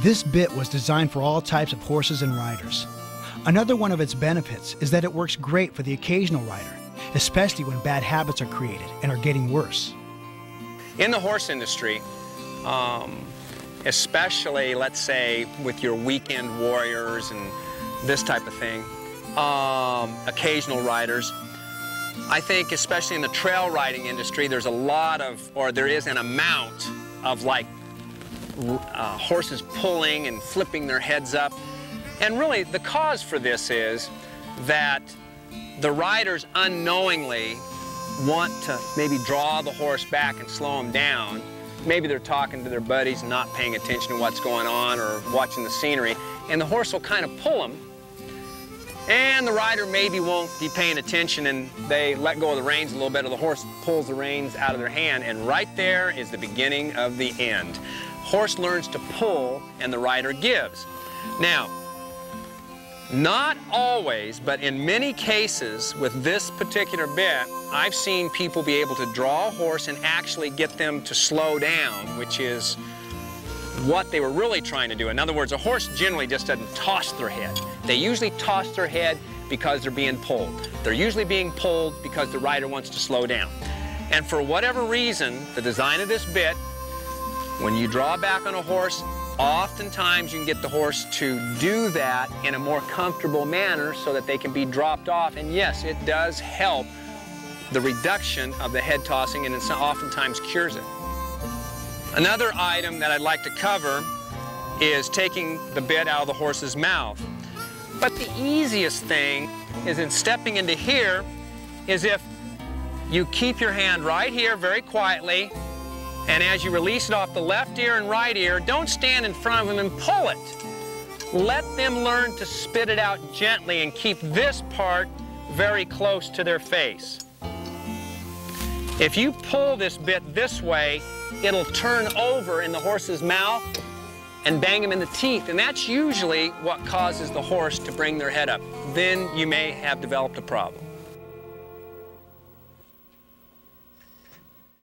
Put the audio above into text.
This bit was designed for all types of horses and riders. Another one of its benefits is that it works great for the occasional rider, especially when bad habits are created and are getting worse. In the horse industry, especially, let's say, with your weekend warriors and this type of thing, occasional riders, I think especially in the trail riding industry, there's a lot of, or there is an amount of like horses pulling and flipping their heads up. And really the cause for this is that the riders unknowingly want to maybe draw the horse back and slow him down. Maybe they're talking to their buddies and not paying attention to what's going on or watching the scenery, and the horse will kind of pull them. And the rider maybe won't be paying attention and they let go of the reins a little bit, or the horse pulls the reins out of their hand, and right there is the beginning of the end. Horse learns to pull and the rider gives. Now, not always, but in many cases with this particular bit, I've seen people be able to draw a horse and actually get them to slow down, which is what they were really trying to do. In other words, a horse generally just doesn't toss their head. They usually toss their head because they're being pulled. They're usually being pulled because the rider wants to slow down. And for whatever reason, the design of this bit, when you draw back on a horse, oftentimes you can get the horse to do that in a more comfortable manner so that they can be dropped off. And yes, it does help the reduction of the head tossing, and it oftentimes cures it. Another item that I'd like to cover is taking the bit out of the horse's mouth. But the easiest thing is in stepping into here is if you keep your hand right here very quietly, and as you release it off the left ear and right ear, don't stand in front of them and pull it. Let them learn to spit it out gently and keep this part very close to their face. If you pull this bit this way, it'll turn over in the horse's mouth and bang him in the teeth, and that's usually what causes the horse to bring their head up. Then you may have developed a problem.